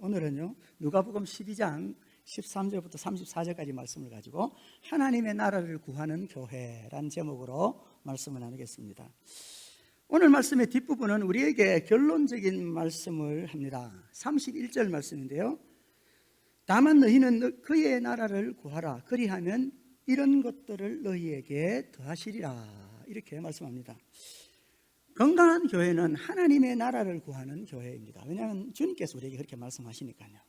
오늘은요 누가복음 12장 13절부터 34절까지 말씀을 가지고 하나님의 나라를 구하는 교회란 제목으로 말씀을 나누겠습니다. 오늘 말씀의 뒷부분은 우리에게 결론적인 말씀을 합니다. 31절 말씀인데요, 다만 너희는 그의 나라를 구하라. 그리하면 이런 것들을 너희에게 더하시리라. 이렇게 말씀합니다. 건강한 교회는 하나님의 나라를 구하는 교회입니다. 왜냐하면 주님께서 우리에게 그렇게 말씀하시니까요.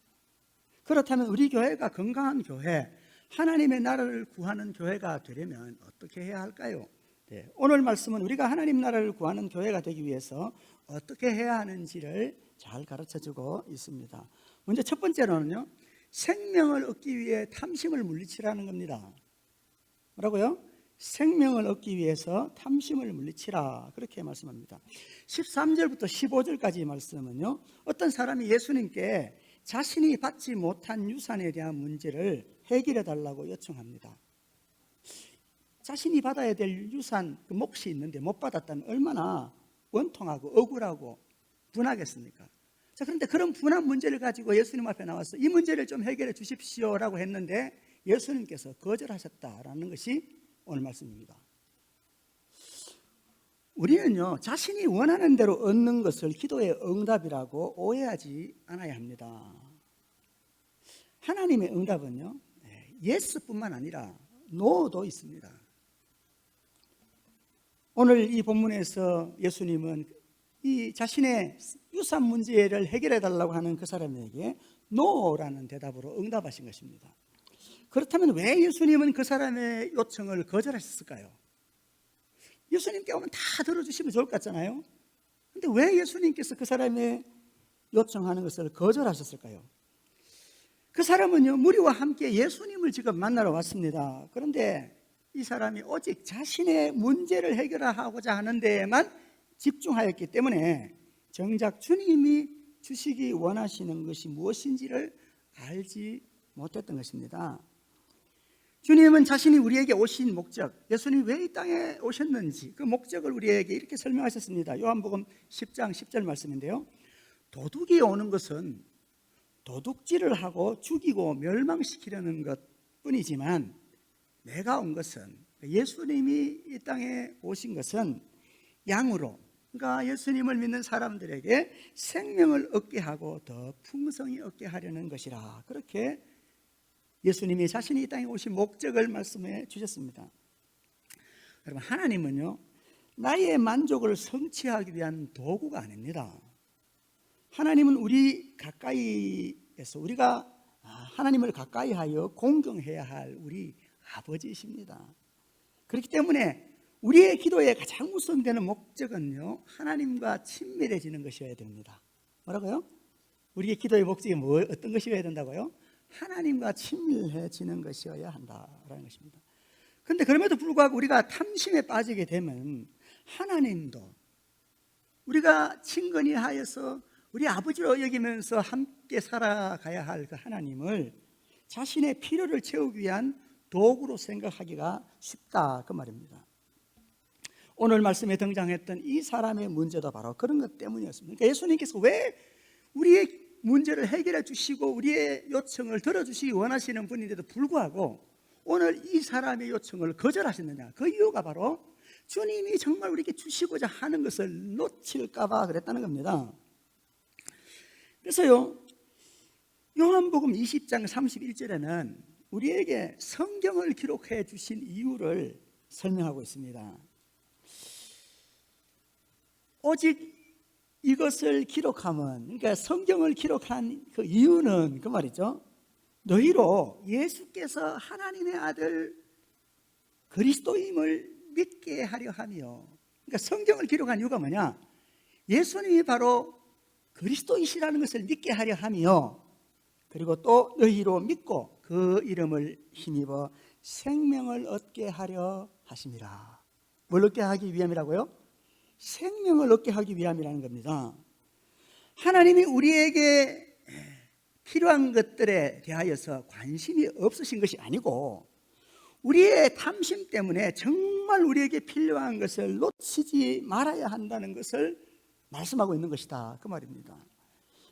그렇다면 우리 교회가 건강한 교회, 하나님의 나라를 구하는 교회가 되려면 어떻게 해야 할까요? 오늘 말씀은 우리가 하나님 나라를 구하는 교회가 되기 위해서 어떻게 해야 하는지를 잘 가르쳐주고 있습니다. 먼저 첫 번째로는요, 생명을 얻기 위해 탐심을 물리치라는 겁니다. 뭐라고요? 생명을 얻기 위해서 탐심을 물리치라, 그렇게 말씀합니다. 13절부터 15절까지 말씀은요, 어떤 사람이 예수님께 자신이 받지 못한 유산에 대한 문제를 해결해 달라고 요청합니다. 자신이 받아야 될 유산, 그 몫이 있는데 못 받았다면 얼마나 원통하고 억울하고 분하겠습니까? 자, 그런데 그런 분한 문제를 가지고 예수님 앞에 나와서 이 문제를 좀 해결해 주십시오라고 했는데 예수님께서 거절하셨다라는 것이 오늘 말씀입니다. 우리는요, 자신이 원하는 대로 얻는 것을 기도의 응답이라고 오해하지 않아야 합니다. 하나님의 응답은요, 예스뿐만 아니라 노도 있습니다. 오늘 이 본문에서 예수님은 이 자신의 유산 문제를 해결해 달라고 하는 그 사람에게 노라는 대답으로 응답하신 것입니다. 그렇다면 왜 예수님은 그 사람의 요청을 거절하셨을까요? 예수님께 오면 다 들어주시면 좋을 것 같잖아요. 그런데 왜 예수님께서 그 사람의 요청하는 것을 거절하셨을까요? 그 사람은요, 무리와 함께 예수님을 지금 만나러 왔습니다. 그런데 이 사람이 오직 자신의 문제를 해결하고자 하는 데에만 집중하였기 때문에 정작 주님이 주시기 원하시는 것이 무엇인지를 알지 못했던 것입니다. 주님은 자신이 우리에게 오신 목적, 예수님이 왜 이 땅에 오셨는지 그 목적을 우리에게 이렇게 설명하셨습니다. 요한복음 10장 10절 말씀인데요, 도둑이 오는 것은 도둑질을 하고 죽이고 멸망시키려는 것뿐이지만 내가 온 것은, 예수님이 이 땅에 오신 것은 양으로, 그러니까 예수님을 믿는 사람들에게 생명을 얻게 하고 더 풍성히 얻게 하려는 것이라, 그렇게 예수님이 자신이 이 땅에 오신 목적을 말씀해 주셨습니다. 여러분, 하나님은요, 나의 만족을 성취하기 위한 도구가 아닙니다. 하나님은 우리 가까이에서 우리가 하나님을 가까이하여 공경해야 할 우리 아버지이십니다. 그렇기 때문에 우리의 기도의 가장 우선되는 목적은요, 하나님과 친밀해지는 것이어야 됩니다. 뭐라고요? 우리의 기도의 목적이 어떤 것이어야 된다고요? 하나님과 친밀해지는 것이어야 한다라는 것입니다. 그런데 그럼에도 불구하고 우리가 탐심에 빠지게 되면 하나님도 우리가 친근히 하여서 우리 아버지로 여기면서 함께 살아가야 할 그 하나님을 자신의 필요를 채우기 위한 도구로 생각하기가 쉽다, 그 말입니다. 오늘 말씀에 등장했던 이 사람의 문제도 바로 그런 것 때문이었습니다. 그러니까 예수님께서 왜 우리의 문제를 해결해 주시고 우리의 요청을 들어주시기 원하시는 분인데도 불구하고 오늘 이 사람의 요청을 거절하셨느냐, 그 이유가 바로 주님이 정말 우리에게 주시고자 하는 것을 놓칠까 봐 그랬다는 겁니다. 그래서요, 요한복음 20장 31절에는 우리에게 성경을 기록해 주신 이유를 설명하고 있습니다. 오직 이것을 기록하면, 그러니까 성경을 기록한 그 이유는 그 말이죠, 너희로 예수께서 하나님의 아들 그리스도임을 믿게 하려 하며, 그러니까 성경을 기록한 이유가 뭐냐, 예수님이 바로 그리스도이시라는 것을 믿게 하려 하며, 그리고 또 너희로 믿고 그 이름을 힘입어 생명을 얻게 하려 하심이라. 뭘 얻게 하기 위함이라고요? 생명을 얻게 하기 위함이라는 겁니다. 하나님이 우리에게 필요한 것들에 대하여서 관심이 없으신 것이 아니고 우리의 탐심 때문에 정말 우리에게 필요한 것을 놓치지 말아야 한다는 것을 말씀하고 있는 것이다, 그 말입니다.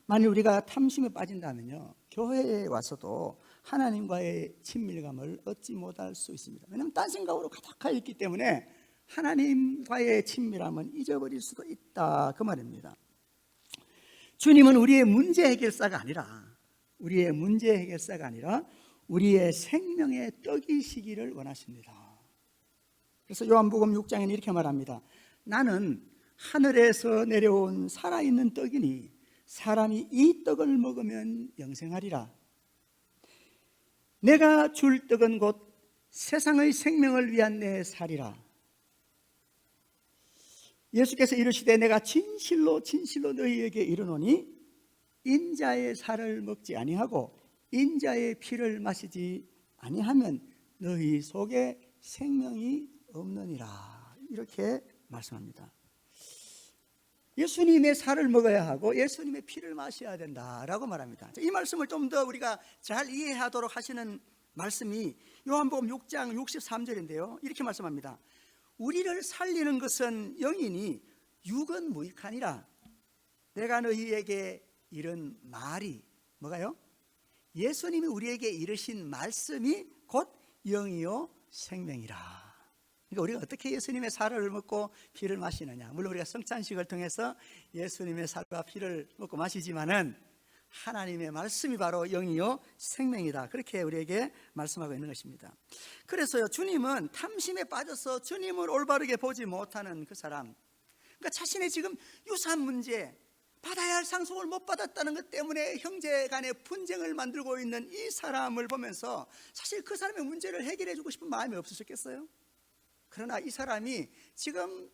만일 우리가 탐심에 빠진다면요, 교회에 와서도 하나님과의 친밀감을 얻지 못할 수 있습니다. 왜냐하면 딴 생각으로 가득하여 있기 때문에 하나님과의 친밀함은 잊어버릴 수도 있다, 그 말입니다. 주님은 우리의 문제 해결사가 아니라 우리의 생명의 떡이시기를 원하십니다. 그래서 요한복음 6장에는 이렇게 말합니다. 나는 하늘에서 내려온 살아있는 떡이니 사람이 이 떡을 먹으면 영생하리라. 내가 줄 떡은 곧 세상의 생명을 위한 내 살이라. 예수께서 이르시되 내가 진실로 너희에게 이르노니 인자의 살을 먹지 아니하고 인자의 피를 마시지 아니하면 너희 속에 생명이 없느니라. 이렇게 말씀합니다. 예수님의 살을 먹어야 하고 예수님의 피를 마셔야 된다라고 말합니다. 이 말씀을 좀 더 우리가 잘 이해하도록 하시는 말씀이 요한복음 6장 63절인데요. 이렇게 말씀합니다. 우리를 살리는 것은 영이니 육은 무익하니라. 내가 너희에게 이른 말이 뭐가요? 예수님이 우리에게 이르신 말씀이 곧 영이요 생명이라. 그러니까 우리가 어떻게 예수님의 살을 먹고 피를 마시느냐. 물론 우리가 성찬식을 통해서 예수님의 살과 피를 먹고 마시지만은 하나님의 말씀이 바로 영이요 생명이다. 그렇게 우리에게 말씀하고 있는 것입니다. 그래서요, 주님은 탐심에 빠져서 주님을 올바르게 보지 못하는 그 사람, 그러니까 자신의 지금 유산 문제, 받아야 할 상속을 못 받았다는 것 때문에 형제 간의 분쟁을 만들고 있는 이 사람을 보면서 사실 그 사람의 문제를 해결해 주고 싶은 마음이 없으셨겠어요? 그러나 이 사람이 지금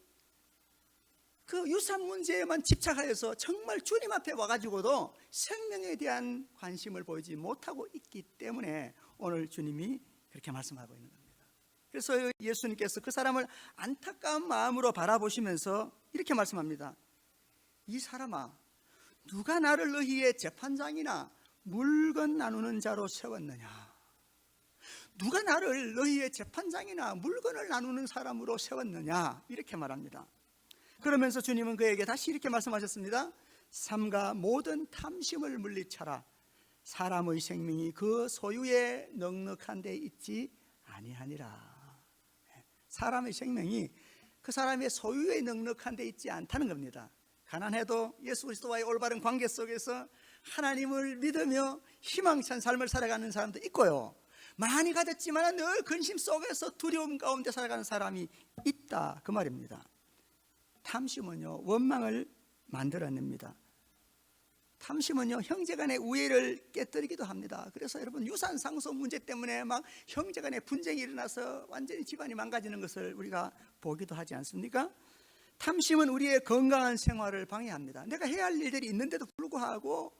그 유산 문제에만 집착하여서 정말 주님 앞에 와가지고도 생명에 대한 관심을 보이지 못하고 있기 때문에 오늘 주님이 그렇게 말씀하고 있는 겁니다. 그래서 예수님께서 그 사람을 안타까운 마음으로 바라보시면서 이렇게 말씀합니다. 이 사람아, 누가 나를 너희의 재판장이나 물건 나누는 자로 세웠느냐? 누가 나를 너희의 재판장이나 물건을 나누는 사람으로 세웠느냐? 이렇게 말합니다. 그러면서 주님은 그에게 다시 이렇게 말씀하셨습니다. 삼가 모든 탐심을 물리쳐라. 사람의 생명이 그 소유에 넉넉한 데 있지 아니하니라. 사람의 생명이 그 사람의 소유에 넉넉한 데 있지 않다는 겁니다. 가난해도 예수 그리스도와의 올바른 관계 속에서 하나님을 믿으며 희망찬 삶을 살아가는 사람도 있고요, 많이 가졌지만 늘 근심 속에서 두려움 가운데 살아가는 사람이 있다, 그 말입니다. 탐심은요, 원망을 만들어냅니다. 탐심은요, 형제간의 우애를 깨뜨리기도 합니다. 그래서 여러분, 유산 상속 문제 때문에 막 형제간의 분쟁이 일어나서 완전히 집안이 망가지는 것을 우리가 보기도 하지 않습니까? 탐심은 우리의 건강한 생활을 방해합니다. 내가 해야 할 일들이 있는데도 불구하고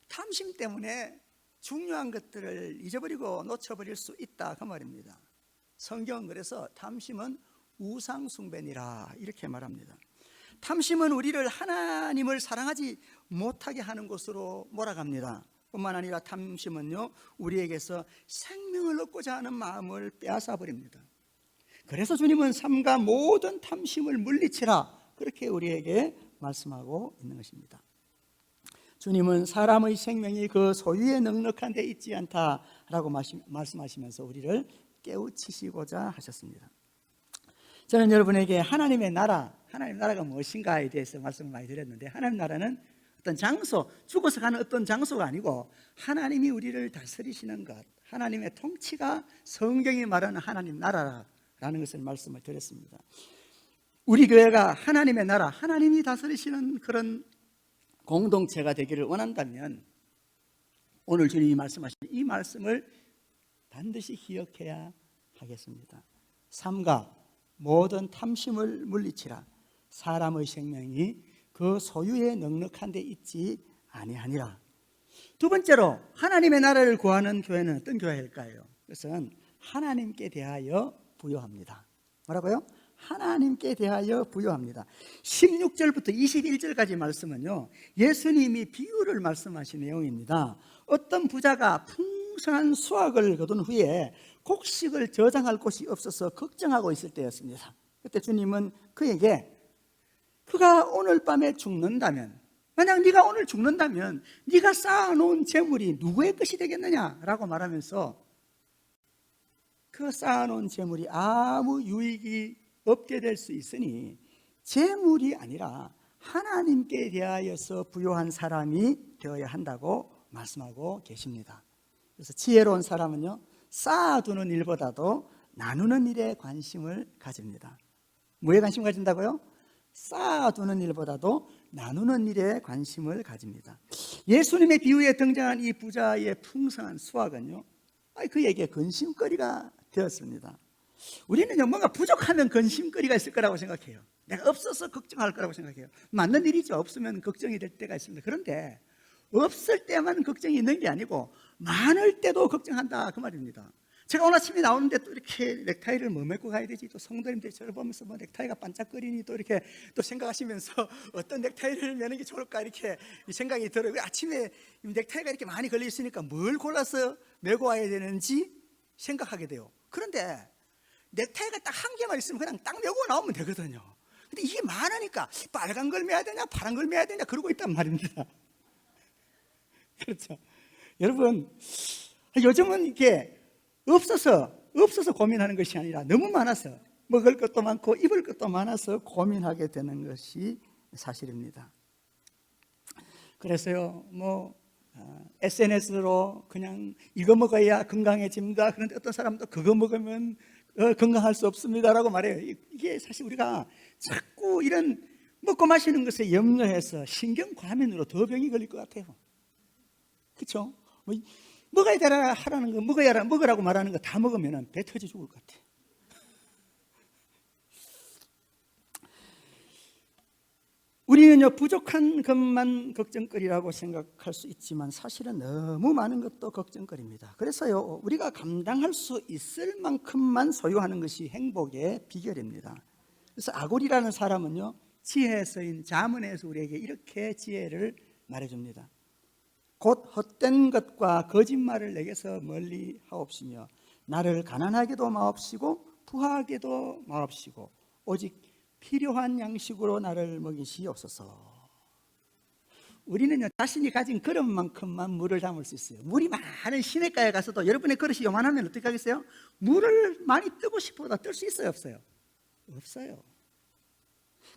탐심 때문에 중요한 것들을 잊어버리고 놓쳐버릴 수 있다, 그 말입니다. 성경은 그래서 탐심은 우상숭배니라 이렇게 말합니다. 탐심은 우리를 하나님을 사랑하지 못하게 하는 곳으로 몰아갑니다. 뿐만 아니라 탐심은요, 우리에게서 생명을 얻고자 하는 마음을 빼앗아 버립니다. 그래서 주님은 삼가 모든 탐심을 물리치라, 그렇게 우리에게 말씀하고 있는 것입니다. 주님은 사람의 생명이 그 소유에 넉넉한 데 있지 않다라고 말씀하시면서 우리를 깨우치시고자 하셨습니다. 저는 여러분에게 하나님의 나라가 무엇인가에 대해서 말씀을 많이 드렸는데, 하나님 나라는 어떤 장소, 죽어서 가는 어떤 장소가 아니고 하나님이 우리를 다스리시는 것, 하나님의 통치가 성경이 말하는 하나님 나라라는 것을 말씀을 드렸습니다. 우리 교회가 하나님의 나라, 하나님이 다스리시는 그런 공동체가 되기를 원한다면 오늘 주님이 말씀하신 이 말씀을 반드시 기억해야 하겠습니다. 삼가 모든 탐심을 물리치라. 사람의 생명이 그 소유에 넉넉한 데 있지 아니하니라. 두 번째로, 하나님의 나라를 구하는 교회는 어떤 교회일까요? 그것은 하나님께 대하여 부요합니다. 뭐라고요? 하나님께 대하여 부요합니다. 16절부터 21절까지 말씀은요, 예수님이 비유를 말씀하신 내용입니다. 어떤 부자가 풍성한 수확을 거둔 후에 곡식을 저장할 곳이 없어서 걱정하고 있을 때였습니다. 그때 주님은 그에게 그가 오늘 밤에 죽는다면, 만약 네가 오늘 죽는다면 네가 쌓아놓은 재물이 누구의 것이 되겠느냐라고 말하면서 그 쌓아놓은 재물이 아무 유익이 없게 될 수 있으니 재물이 아니라 하나님께 대하여서 부요한 사람이 되어야 한다고 말씀하고 계십니다. 그래서 지혜로운 사람은요, 쌓아두는 일보다도 나누는 일에 관심을 가집니다. 뭐에 관심 가진다고요? 쌓아두는 일보다도 나누는 일에 관심을 가집니다. 예수님의 비유에 등장한 이 부자의 풍성한 수확은요, 그에게 근심거리가 되었습니다. 우리는요, 뭔가 부족하면 근심거리가 있을 거라고 생각해요. 내가 없어서 걱정할 거라고 생각해요. 맞는 일이죠. 없으면 걱정이 될 때가 있습니다. 그런데 없을 때만 걱정이 있는 게 아니고 많을 때도 걱정한다, 그 말입니다. 제가 오늘 아침에 나오는데 또 이렇게 넥타이를 뭐 메고 가야 되지, 또 성도님들이 저를 보면서 뭐 넥타이가 반짝거리니 또 이렇게 또 생각하시면서 어떤 넥타이를 매는 게 좋을까 이렇게 생각이 들어요. 아침에 넥타이가 이렇게 많이 걸려 있으니까 뭘 골라서 메고 와야 되는지 생각하게 돼요. 그런데 넥타이가 딱 한 개만 있으면 그냥 딱 메고 나오면 되거든요. 근데 이게 많으니까 빨간 걸 매야 되냐 파란 걸 매야 되냐 그러고 있단 말입니다. 그렇죠. 여러분, 요즘은 이게 없어서 고민하는 것이 아니라 너무 많아서, 먹을 것도 많고 입을 것도 많아서 고민하게 되는 것이 사실입니다. 그래서요, SNS로 그냥 이거 먹어야 건강해집니다. 그런데 어떤 사람도 그거 먹으면 건강할 수 없습니다라고 말해요. 이게 사실 우리가 자꾸 이런 먹고 마시는 것에 염려해서 신경과민으로 더 병이 걸릴 것 같아요. 그렇죠? 먹어야 되라 하라는 거, 먹으라고 말하는 거 다 먹으면 배 터져 죽을 것 같아요. 우리는요, 부족한 것만 걱정거리라고 생각할 수 있지만 사실은 너무 많은 것도 걱정거리입니다. 그래서요, 우리가 감당할 수 있을 만큼만 소유하는 것이 행복의 비결입니다. 그래서 아골이라는 사람은요, 지혜에 쓰인 잠언에서 우리에게 이렇게 지혜를 말해줍니다. 곧 헛된 것과 거짓말을 내게서 멀리 하옵시며 나를 가난하게도 마옵시고 부하게도 마옵시고 오직 필요한 양식으로 나를 먹이시옵소서. 우리는요, 자신이 가진 그릇만큼만 물을 담을 수 있어요. 물이 많은 시냇가에 가서도 여러분의 그릇이 요만하면 어떻게 하겠어요? 물을 많이 뜨고 싶어도 뜰 수 있어요, 없어요? 없어요.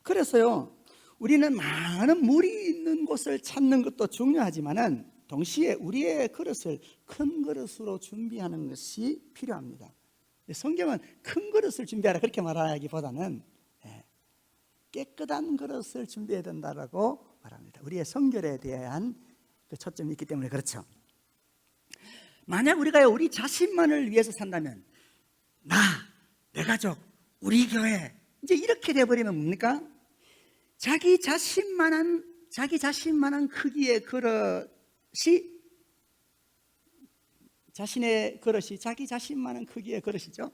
그래서요, 우리는 많은 물이 있는 곳을 찾는 것도 중요하지만은 동시에 우리의 그릇을 큰 그릇으로 준비하는 것이 필요합니다. 성경은 큰 그릇을 준비하라 그렇게 말하기보다는 깨끗한 그릇을 준비해야 된다라고 말합니다. 우리의 성결에 대한 그 초점이 있기 때문에 그렇죠. 만약 우리가 우리 자신만을 위해서 산다면 내 가족, 우리 교회 이제 이렇게 돼버리면 뭡니까? 자기 자신만한 크기의 그릇이 자신의 그릇이 자기 자신만한 크기의 그릇이죠.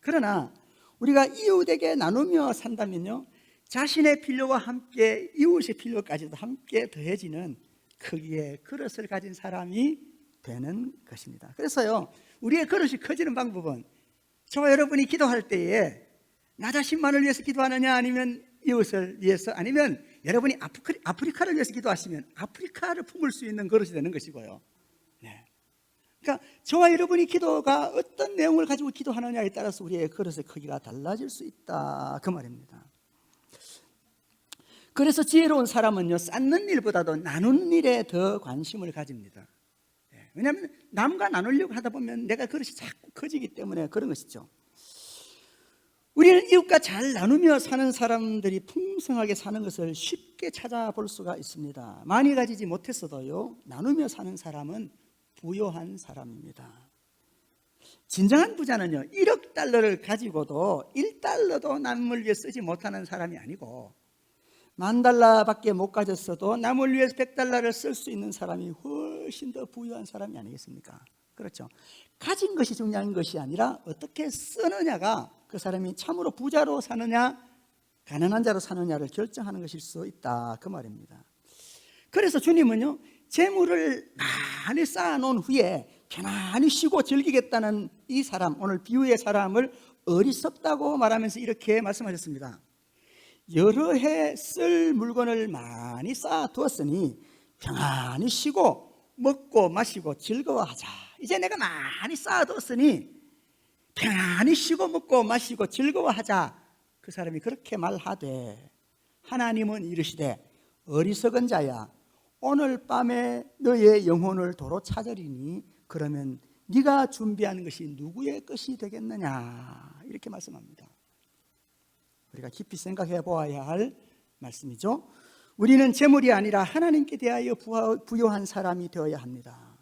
그러나 우리가 이웃에게 나누며 산다면요, 자신의 필요와 함께 이웃의 필요까지도 함께 더해지는 크기의 그릇을 가진 사람이 되는 것입니다. 그래서요, 우리의 그릇이 커지는 방법은 저와 여러분이 기도할 때에 나 자신만을 위해서 기도하느냐 아니면 이웃을 위해서, 아니면 여러분이 아프리카를 위해서 기도하시면 아프리카를 품을 수 있는 그릇이 되는 것이고요. 그러니까 저와 여러분이 기도가 어떤 내용을 가지고 기도하느냐에 따라서 우리의 그릇의 크기가 달라질 수 있다, 그 말입니다. 그래서 지혜로운 사람은요, 쌓는 일보다도 나누는 일에 더 관심을 가집니다. 왜냐하면 남과 나누려고 하다 보면 내가 그릇이 자꾸 커지기 때문에 그런 것이죠. 우리는 이웃과 잘 나누며 사는 사람들이 풍성하게 사는 것을 쉽게 찾아볼 수가 있습니다. 많이 가지지 못했어도요, 나누며 사는 사람은 부요한 사람입니다. 진정한 부자는요, 1억 달러를 가지고도 1달러도 남을 위해 쓰지 못하는 사람이 아니고 10,000달러밖에 못 가졌어도 남을 위해서 100달러를 쓸 수 있는 사람이 훨씬 더 부유한 사람이 아니겠습니까? 그렇죠. 가진 것이 중요한 것이 아니라 어떻게 쓰느냐가 그 사람이 참으로 부자로 사느냐 가난한 자로 사느냐를 결정하는 것일 수 있다, 그 말입니다. 그래서 주님은요, 재물을 많이 쌓아놓은 후에 편안히 쉬고 즐기겠다는 이 사람, 오늘 비유의 사람을 어리석다고 말하면서 이렇게 말씀하셨습니다. 여러 해 쓸 물건을 많이 쌓아두었으니 평안히 쉬고 먹고 마시고 즐거워하자. 이제 내가 많이 쌓아두었으니 평안히 쉬고 먹고 마시고 즐거워하자. 그 사람이 그렇게 말하되 하나님은 이르시되 어리석은 자야, 오늘 밤에 너의 영혼을 도로 찾으리니 그러면 네가 준비하는 것이 누구의 것이 되겠느냐, 이렇게 말씀합니다. 우리가 깊이 생각해 보아야 할 말씀이죠. 우리는 재물이 아니라 하나님께 대하여 부요한 사람이 되어야 합니다.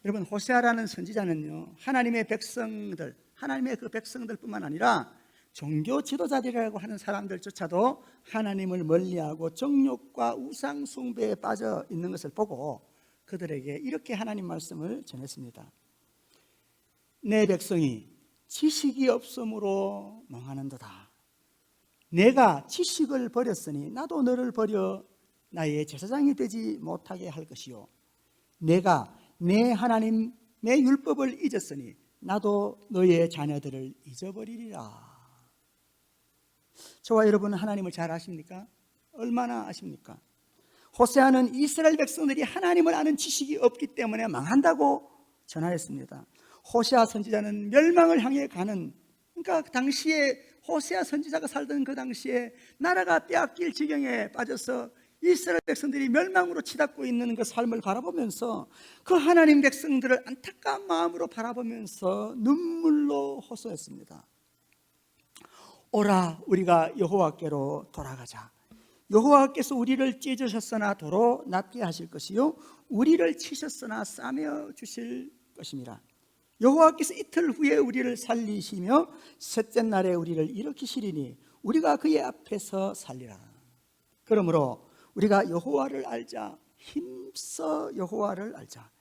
여러분, 호세아라는 선지자는요, 하나님의 백성들, 하나님의 그 백성들뿐만 아니라 종교 지도자들이라고 하는 사람들조차도 하나님을 멀리하고 정욕과 우상 숭배에 빠져 있는 것을 보고 그들에게 이렇게 하나님 말씀을 전했습니다. 내 백성이 지식이 없으므로 망하는도다. 내가 지식을 버렸으니 나도 너를 버려 나의 제사장이 되지 못하게 할 것이요, 내가 내 하나님의 율법을 잊었으니 나도 너의 자녀들을 잊어버리리라. 저와 여러분은 하나님을 잘 아십니까? 얼마나 아십니까? 호세아는 이스라엘 백성들이 하나님을 아는 지식이 없기 때문에 망한다고 전하였습니다. 호세아 선지자는 멸망을 향해 가는, 그러니까 당시에 호세아 선지자가 살던 그 당시에 나라가 빼앗길 지경에 빠져서 이스라엘 백성들이 멸망으로 치닫고 있는 그 삶을 바라보면서 그 하나님 백성들을 안타까운 마음으로 바라보면서 눈물로 호소했습니다. 오라, 우리가 여호와께로 돌아가자. 여호와께서 우리를 찢으셨으나 도로 낫게 하실 것이요, 우리를 치셨으나 싸매 주실 것입니다. 여호와께서 이틀 후에 우리를 살리시며 셋째 날에 우리를 일으키시리니 우리가 그의 앞에서 살리라. 그러므로 우리가 여호와를 알자. 힘써 여호와를 알자.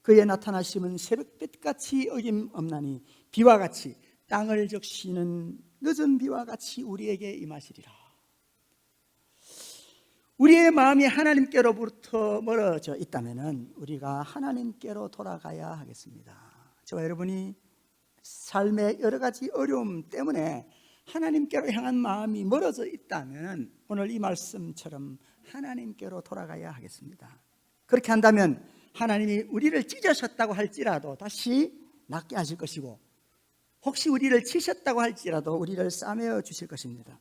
그의 나타나심은 새벽빛같이 어김없나니 비와 같이 땅을 적시는 늦은 비와 같이 우리에게 임하시리라. 우리의 마음이 하나님께로부터 멀어져 있다면 우리가 하나님께로 돌아가야 하겠습니다. 저와 여러분이 삶의 여러 가지 어려움 때문에 하나님께로 향한 마음이 멀어져 있다면 오늘 이 말씀처럼 하나님께로 돌아가야 하겠습니다. 그렇게 한다면 하나님이 우리를 찢으셨다고 할지라도 다시 낫게 하실 것이고, 혹시 우리를 치셨다고 할지라도 우리를 싸매어 주실 것입니다.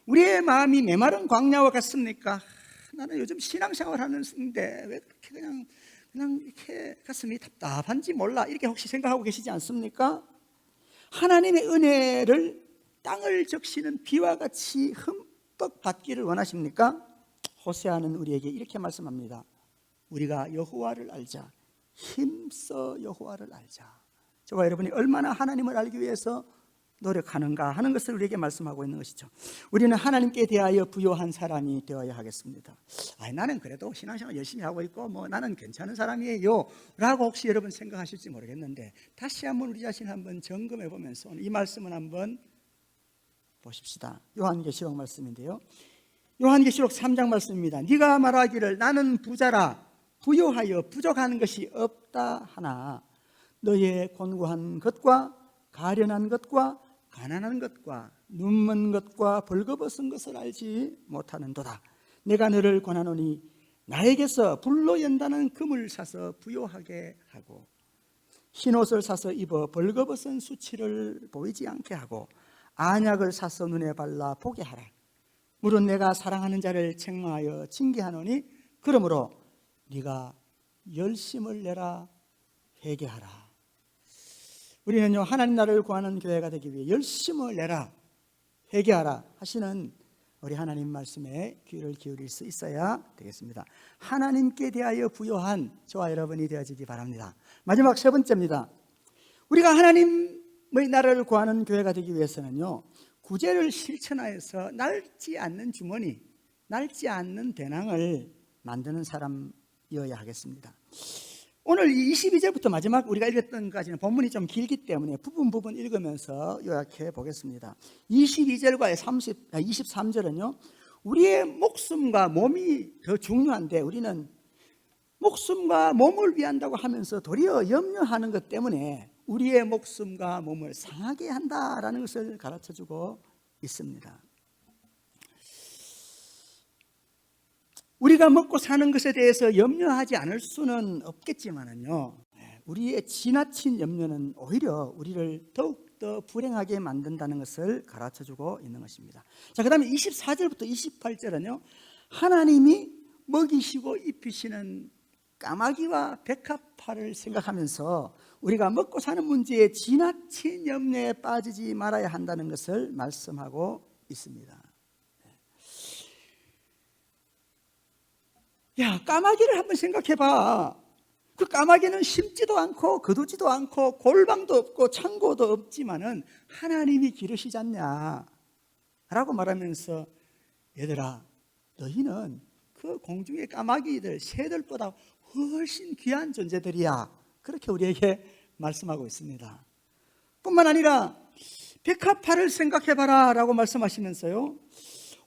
우리의 마음이 메마른 광야와 같습니까? 나는 요즘 신앙생활 하는데 왜 그렇게 그냥 이렇게 가슴이 답답한지 몰라, 이렇게 혹시 생각하고 계시지 않습니까? 하나님의 은혜를 땅을 적시는 비와 같이 흠뻑 받기를 원하십니까? 호세아는 우리에게 이렇게 말씀합니다. 우리가 여호와를 알자. 힘써 여호와를 알자. 저와 여러분이 얼마나 하나님을 알기 위해서 노력하는가 하는 것을 우리에게 말씀하고 있는 것이죠. 우리는 하나님께 대하여 부요한 사람이 되어야 하겠습니다. 나는 그래도 신앙생활 열심히 하고 있고 나는 괜찮은 사람이에요 라고 혹시 여러분 생각하실지 모르겠는데, 다시 한번 우리 자신 한번 점검해 보면서 이 말씀을 한번 보십시다. 요한계시록 말씀인데요, 요한계시록 3장 말씀입니다. 네가 말하기를 나는 부자라 부요하여 부족한 것이 없다 하나 너의 곤고한 것과 가련한 것과 가난한 것과 눈먼 것과 벌거벗은 것을 알지 못하는도다. 내가 너를 권하노니 나에게서 불로 연다는 금을 사서 부요하게 하고 흰옷을 사서 입어 벌거벗은 수치를 보이지 않게 하고 안약을 사서 눈에 발라 보게 하라. 물은 내가 사랑하는 자를 책망하여 징계하노니 그러므로 네가 열심을 내라 회개하라. 우리는요, 하나님 나라를 구하는 교회가 되기 위해 열심을 내라 회개하라 하시는 우리 하나님 말씀에 귀를 기울일 수 있어야 되겠습니다. 하나님께 대하여 부요한 저와 여러분이 되어지기 바랍니다. 마지막 세 번째입니다. 우리가 하나님의 나라를 구하는 교회가 되기 위해서는요, 구제를 실천하여서 낡지 않는 주머니, 낡지 않는 배낭을 만드는 사람이어야 하겠습니다. 오늘 22절부터 마지막 우리가 읽었던 것까지는 본문이 좀 길기 때문에 부분 읽으면서 요약해 보겠습니다. 22절과 23절은요, 우리의 목숨과 몸이 더 중요한데 우리는 목숨과 몸을 위한다고 하면서 도리어 염려하는 것 때문에 우리의 목숨과 몸을 상하게 한다라는 것을 가르쳐주고 있습니다. 우리가 먹고 사는 것에 대해서 염려하지 않을 수는 없겠지만은요, 우리의 지나친 염려는 오히려 우리를 더욱더 불행하게 만든다는 것을 가르쳐주고 있는 것입니다. 자, 그 다음에 24절부터 28절은요, 하나님이 먹이시고 입히시는 까마귀와 백합화를 생각하면서 우리가 먹고 사는 문제에 지나친 염려에 빠지지 말아야 한다는 것을 말씀하고 있습니다. 야, 까마귀를 한번 생각해봐. 그 까마귀는 심지도 않고 거두지도 않고 골방도 없고 창고도 없지만은 하나님이 기르시지 않냐 라고 말하면서, 얘들아, 너희는 그 공중의 까마귀들, 새들보다 훨씬 귀한 존재들이야, 그렇게 우리에게 말씀하고 있습니다. 뿐만 아니라 백합화를 생각해봐라 라고 말씀하시면서요,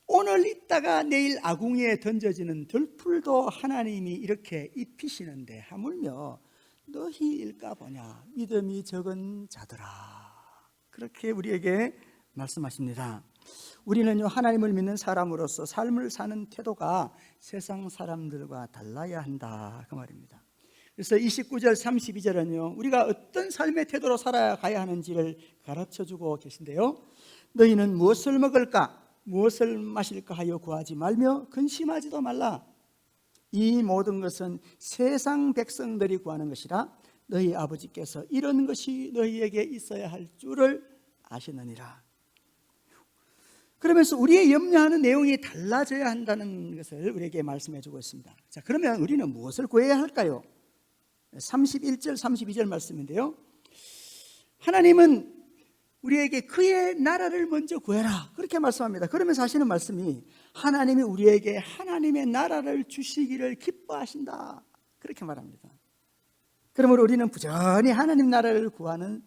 오늘 있다가 내일 아궁이에 던져지는 들풀도 하나님이 이렇게 입히시는데 하물며 너희일까 보냐, 믿음이 적은 자들아, 그렇게 우리에게 말씀하십니다. 우리는요, 하나님을 믿는 사람으로서 삶을 사는 태도가 세상 사람들과 달라야 한다, 그 말입니다. 그래서 29절 32절은요, 우리가 어떤 삶의 태도로 살아가야 하는지를 가르쳐주고 계신데요, 너희는 무엇을 먹을까 무엇을 마실까 하여 구하지 말며 근심하지도 말라. 이 모든 것은 세상 백성들이 구하는 것이라 너희 아버지께서 이런 것이 너희에게 있어야 할 줄을 아시느니라. 그러면서 우리의 염려하는 내용이 달라져야 한다는 것을 우리에게 말씀해 주고 있습니다. 자, 그러면 우리는 무엇을 구해야 할까요? 31절 32절 말씀인데요, 하나님은 우리에게 그의 나라를 먼저 구해라, 그렇게 말씀합니다. 그러면서 하시는 말씀이 하나님이 우리에게 하나님의 나라를 주시기를 기뻐하신다, 그렇게 말합니다. 그러므로 우리는 부지런히 하나님 나라를 구하는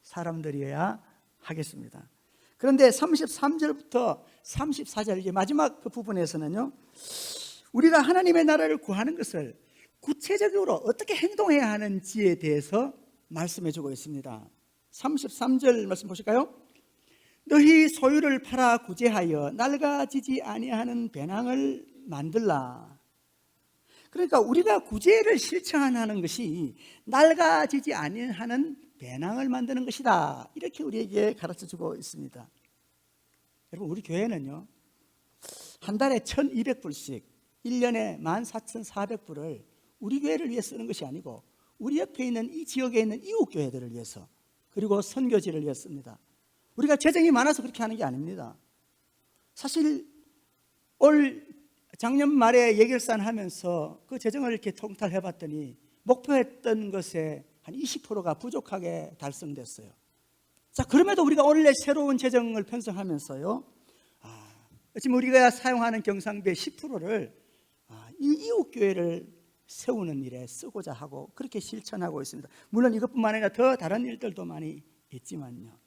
사람들이어야 하겠습니다. 그런데 33절부터 34절, 이제 마지막 그 부분에서는요, 우리가 하나님의 나라를 구하는 것을 구체적으로 어떻게 행동해야 하는지에 대해서 말씀해 주고 있습니다. 33절 말씀 보실까요? 너희 소유를 팔아 구제하여 낡아지지 아니하는 배낭을 만들라. 그러니까 우리가 구제를 실천하는 것이 낡아지지 아니하는 배낭을 만드는 것이다, 이렇게 우리에게 가르쳐주고 있습니다. 여러분, 우리 교회는요, 한 달에 1,200불씩 1년에 14,400불을 우리 교회를 위해 쓰는 것이 아니고 우리 옆에 있는 이 지역에 있는 이웃 교회들을 위해서, 그리고 선교지를 위해 씁니다. 우리가 재정이 많아서 그렇게 하는 게 아닙니다. 사실 작년 말에 예결산 하면서 그 재정을 이렇게 통달해 봤더니 목표했던 것에 한 20%가 부족하게 달성됐어요. 자, 그럼에도 우리가 원래 새로운 재정을 편성하면서요, 지금 우리가 사용하는 경상비의 10%를 이 이웃 교회를 세우는 일에 쓰고자 하고 그렇게 실천하고 있습니다. 물론 이것뿐만 아니라 더 다른 일들도 많이 있지만요,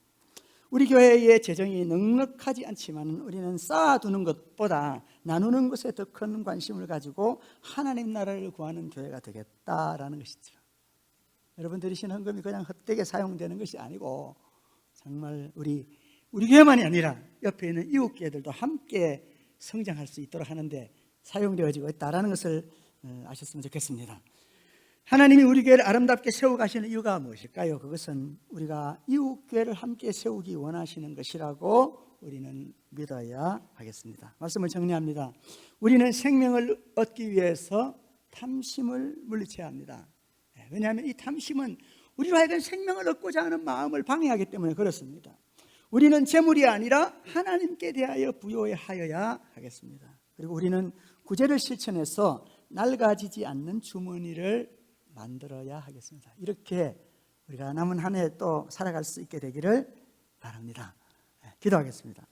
우리 교회의 재정이 넉넉하지 않지만 우리는 쌓아두는 것보다 나누는 것에 더 큰 관심을 가지고 하나님 나라를 구하는 교회가 되겠다라는 것이죠. 여러분 들이신 헌금이 그냥 헛되게 사용되는 것이 아니고 정말 우리 교회만이 아니라 옆에 있는 이웃 교회들도 함께 성장할 수 있도록 하는데 사용되어지고 있다는 것을 아셨으면 좋겠습니다. 하나님이 우리 교회를 아름답게 세워가시는 이유가 무엇일까요? 그것은 우리가 이웃교회를 함께 세우기 원하시는 것이라고 우리는 믿어야 하겠습니다. 말씀을 정리합니다. 우리는 생명을 얻기 위해서 탐심을 물리쳐야 합니다. 왜냐하면 이 탐심은 우리로 하여금 생명을 얻고자 하는 마음을 방해하기 때문에 그렇습니다. 우리는 재물이 아니라 하나님께 대하여 부요하여야 하겠습니다. 그리고 우리는 구제를 실천해서 낡아지지 않는 주머니를 만들어야 하겠습니다. 이렇게 우리가 남은 한 해 또 살아갈 수 있게 되기를 바랍니다. 기도하겠습니다.